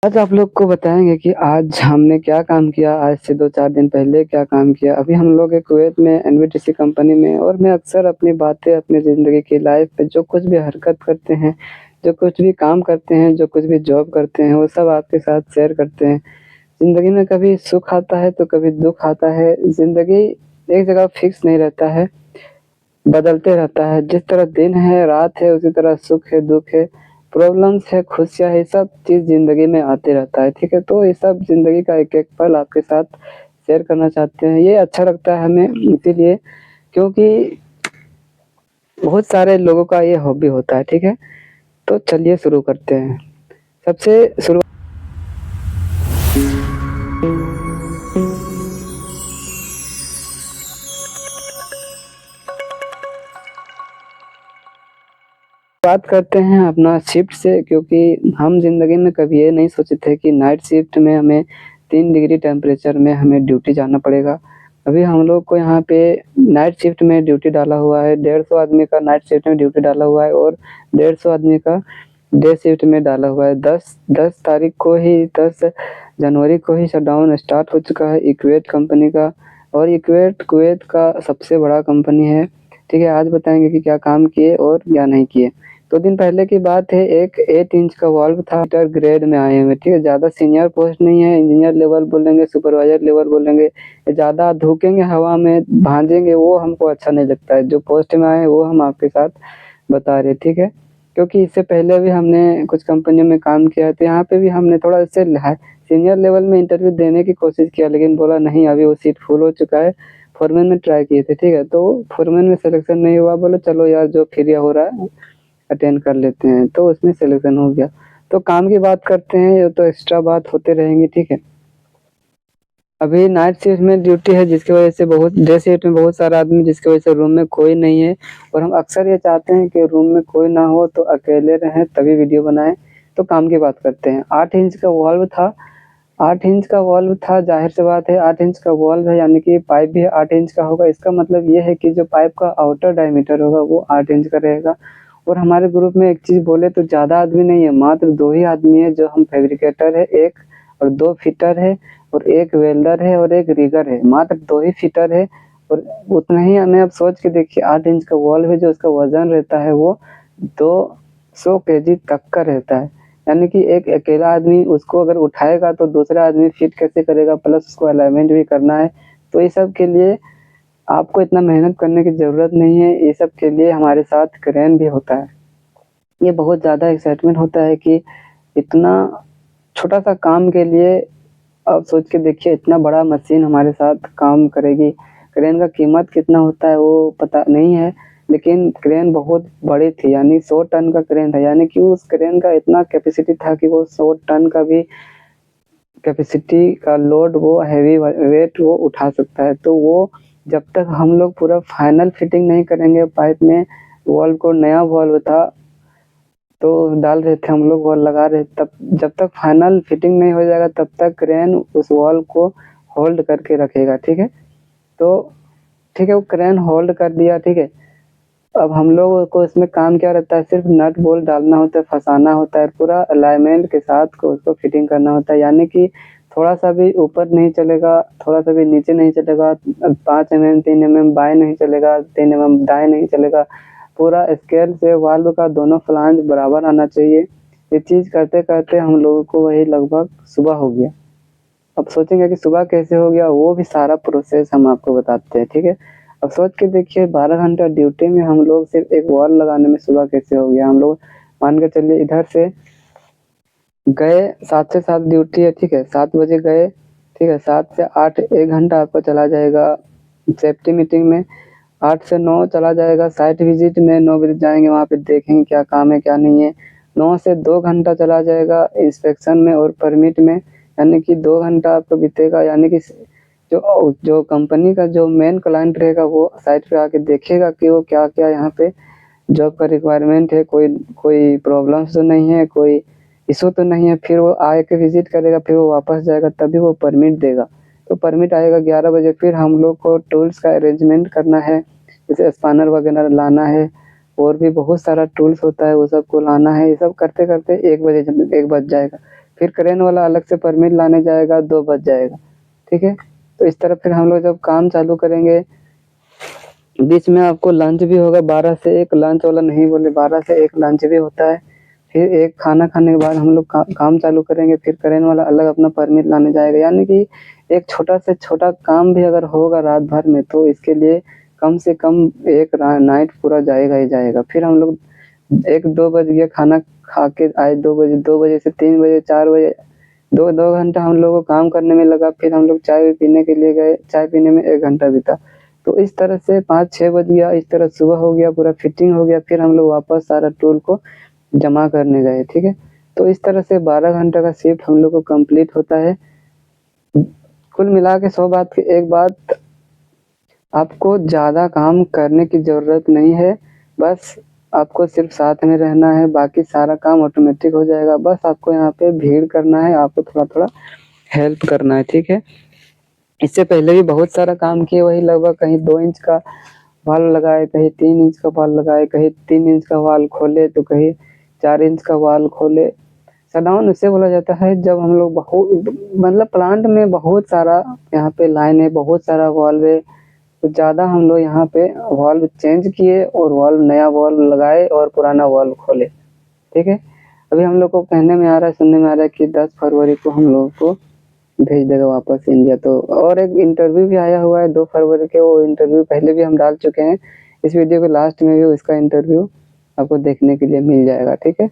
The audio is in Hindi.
आज आप लोग को बताएँगे कि आज हमने क्या काम किया, आज से 2-4 दिन पहले क्या काम किया। अभी हम लोग हैं कुवैत में एनबीटीसी कंपनी में और मैं अक्सर अपनी बातें अपनी ज़िंदगी की लाइफ़ पे जो कुछ भी हरकत करते हैं, जो कुछ भी काम करते हैं, जो कुछ भी जॉब करते हैं, वो सब आपके साथ शेयर करते हैं। ज़िंदगी में कभी सुख आता है, तो कभी दुःख आता है। ज़िंदगी एक जगह फिक्स नहीं रहता है, बदलते रहता है। जिस तरह दिन है, रात है, उसी तरह सुख है, दुःख है, प्रॉब्लम्स है, खुशियाँ है, सब चीज़ ज़िंदगी में आते रहता है, ठीक है? तो ये सब ज़िंदगी का एक-एक पल आपके साथ शेयर करना चाहते हैं। ये अच्छा लगता है हमें इसीलिए क्योंकि बहुत सारे लोगों का ये हॉबी होता है, ठीक है? तो चलिए शुरू करते हैं। सबसे शुरू बात करते हैं अपना शिफ्ट से क्योंकि हम ज़िंदगी में कभी ये नहीं सोचे थे कि नाइट शिफ्ट में हमें 3 डिग्री टेम्परेचर में हमें ड्यूटी जाना पड़ेगा। अभी हम लोग को यहाँ पे नाइट शिफ्ट में ड्यूटी डाला हुआ है, 150 आदमी का नाइट शिफ्ट में ड्यूटी डाला हुआ है और 150 आदमी का डे शिफ्ट में डाला हुआ है। 10 तारीख को ही 10 जनवरी को ही शटडाउन स्टार्ट हो चुका है इक्वेट कंपनी का और इक्वेट कुवैत का सबसे बड़ा कंपनी है। ठीक है, आज बताएँगे कि क्या काम किए और क्या नहीं किए। 2 दिन पहले की बात है, एक 8 इंच का वाल्व था, इंटर ग्रेड में आए हुए, ठीक है? ज़्यादा सीनियर पोस्ट नहीं है, इंजीनियर लेवल बोलेंगे, सुपरवाइज़र लेवल बोलेंगे। ज़्यादा धुकेंगे हवा में, भाँजेंगे, वो हमको अच्छा नहीं लगता है। जो पोस्ट में आए हैं, वो हम आपके साथ बता रहे हैं, ठीक है? क्योंकि इससे पहले भी हमने कुछ कंपनियों में काम किया है, तो यहाँ पे भी हमने थोड़ा इससे हाई सीनियर लेवल में इंटरव्यू देने की कोशिश किया, लेकिन बोला नहीं अभी वो सीट फुल हो चुका है। फोरमैन में ट्राई किए थे, ठीक है? तो फोरमैन में सिलेक्शन नहीं हुआ, बोले चलो यार जो फ्री हो रहा है अटेंड कर लेते हैं, तो उसमें सिलेक्शन हो गया। तो काम की बात करते हैं, ये तो एक्स्ट्रा बात होते रहेंगी, ठीक है? अभी नाइट शिफ्ट में ड्यूटी है जिसकी वज़ह से बहुत डे शिफ्ट में बहुत सारा आदमी जिसकी वज़ह से रूम में कोई नहीं है और हम अक्सर ये चाहते हैं कि रूम में कोई ना हो तो अकेले रहें तभी वीडियो बनाएँ। तो काम की बात करते हैं। 8 इंच का वाल्व था 8 इंच का वाल्व था, ज़ाहिर-सी बात है 8 इंच का वाल्व है यानी कि पाइप भी 8 इंच का होगा। इसका मतलब ये है कि जो पाइप का आउटर डायमीटर होगा वो 8 इंच का रहेगा और हमारे ग्रुप में एक चीज़ बोले तो ज़्यादा आदमी नहीं है, मात्र 2 ही आदमी है जो हम फैब्रिकेटर है 1 और 2 फिटर है और 1 वेल्डर है और 1 रिगर है। मात्र 2 ही फिटर है और उतना ही हमें आप सोच के देखिए 8 इंच का वाल्व है जो उसका वज़न रहता है वो 200 केजी तक का रहता है। यानी कि एक अकेला आदमी उसको अगर उठाएगा तो दूसरा आदमी फिट कैसे करेगा प्लस उसको अलाइनमेंट भी करना है। तो ये सब के लिए आपको इतना मेहनत करने की ज़रूरत नहीं है, ये सब के लिए हमारे साथ क्रेन भी होता है। ये बहुत ज़्यादा एक्साइटमेंट होता है कि इतना छोटा-सा काम के लिए आप सोच के देखिए इतना बड़ा मशीन हमारे साथ काम करेगी। क्रेन का कीमत कितना होता है वो पता नहीं है, लेकिन क्रेन बहुत बड़ी थी यानी 100 टन का क्रेन था, यानी कि उस क्रेन का इतना कैपेसिटी था कि वो 100 टन का भी कैपेसिटी का लोड वो हेवी वेट वो उठा सकता है। तो वो जब तक हम लोग पूरा फाइनल फिटिंग नहीं करेंगे पाइप में वाल्व को नया वाल्व था तो डाल रहे थे हम लोग और लगा रहे तब जब तक फाइनल फिटिंग नहीं हो जाएगा तब तक क्रेन उस वॉल को होल्ड करके रखेगा, ठीक है? तो ठीक है, वो क्रेन होल्ड कर दिया, ठीक है? अब हम लोगों को इसमें काम क्या रहता है सिर्फ़ नट बोल्ट डालना होता है, फँसाना होता है, पूरा अलाइनमेंट के साथ को उसको फिटिंग करना होता है, यानी कि थोड़ा-सा भी ऊपर नहीं चलेगा, थोड़ा-सा भी नीचे नहीं चलेगा, 5 एमएम, 3 एमएम बाएँ नहीं चलेगा, 3 एमएम दाएँ नहीं चलेगा। पूरा स्केल से वाल्व का दोनों फ्लांज बराबर आना चाहिए। ये चीज़ करते-करते हम लोगों को वही लगभग सुबह हो गया। अब सोचेंगे कि सुबह कैसे हो गया, वो भी सारा प्रोसेस हम आपको बताते हैं, ठीक है? अब सोच के देखिए 12 घंटा ड्यूटी में हम लोग सिर्फ़ एक वॉल लगाने में सुबह कैसे हो गया। हम लोग मान के चलिए इधर से गए 7 से 7 ड्यूटी है, ठीक है? 7 बजे गए, ठीक है? 7 से 8 1 घंटा आपका चला जाएगा सेफ्टी मीटिंग में। 8 से 9 चला जाएगा साइट विज़िट में, 9 बजे जाएँगे वहाँ पे देखेंगे क्या काम है, क्या नहीं है। 9 से 2 घंटा चला जाएगा इंस्पेक्शन में और परमिट में, यानी कि 2 घंटा आपका बीतेगा यानी कि जो कंपनी का जो मेन क्लाइंट रहेगा वो साइट पे आके देखेगा कि वो क्या-क्या यहाँ पे जॉब का रिक्वायरमेंट है, कोई कोई प्रॉब्लम्स तो नहीं है, कोई इश्यू तो नहीं है, फिर वो आके विज़िट करेगा, फिर वो वापस जाएगा तभी वो परमिट देगा। तो परमिट आएगा 11 बजे फिर हम लोग को टूल्स का अरेंजमेंट करना है, जैसे स्पैनर वगैरह लाना है और भी बहुत सारा टूल्स होता है वो सबको लाना है, ये सब करते-करते 1 बज जाएगा। फिर क्रेन वाला अलग से परमिट लाने जाएगा, 2 बज जाएगा, ठीक है। तो इस तरह फिर हम लोग जब काम चालू करेंगे, बीच में आपको लंच भी होगा, 12 से 1 लंच वाला नहीं बोले, 12 से 1 लंच भी होता है। फिर एक खाना खाने के बाद हम लोग काम चालू करेंगे, फिर क्रेन वाला अलग अपना परमिट लाने जाएगा। यानी कि एक छोटा से छोटा काम भी अगर होगा रात भर में, तो इसके लिए कम से कम एक नाइट पूरा जाएगा ही जाएगा। फिर हम लोग 1-2 बज गया, खाना खा के आए 2 बजे, 2 बजे से 3 बजे, 4 बजे, 2 घंटा हम लोगों को काम करने में लगा। फिर हम लोग चाय पीने के लिए गए, चाय पीने में 1 घंटा बीता। तो इस तरह से 5-6 बज गया, इस तरह सुबह हो गया, पूरा फिटिंग हो गया। फिर हम लोग वापस सारा टूल को जमा करने गए, ठीक है। तो इस तरह से 12 घंटे का शिफ्ट हम लोग को कंप्लीट होता है। कुल मिला के 100 बात की एक बात, आपको ज़्यादा काम करने की ज़रूरत नहीं है, बस आपको सिर्फ साथ में रहना है, बाकी सारा काम ऑटोमेटिक हो जाएगा। बस आपको यहाँ पे भीड़ करना है, आपको थोड़ा-थोड़ा हेल्प करना है, ठीक है। इससे पहले भी बहुत सारा काम किए, वही लगभग कहीं 2 इंच का वाल लगाए, कहीं 3 इंच का वाल लगाए, कहीं 3 इंच का वाल खोले, तो कहीं 4 इंच का वाल खोले। शटडाउन उसे बोला जाता है जब हम लोग मतलब प्लांट में बहुत सारा यहाँ पे लाइन है, बहुत सारा वाल्व है, तो ज़्यादा हम लोग यहाँ पे वाल्व चेंज किए और नया वाल्व लगाए और पुराना वाल्व खोले, ठीक है। अभी हम लोग को कहने में आ रहा है, सुनने में आ रहा है कि 10 फरवरी को हम लोगों को भेज देगा वापस इंडिया। तो और एक इंटरव्यू भी आया हुआ है 2 फरवरी के, वो इंटरव्यू पहले भी हम डाल चुके हैं। इस वीडियो के लास्ट में भी उसका इंटरव्यू आपको देखने के लिए मिल जाएगा, ठीक है।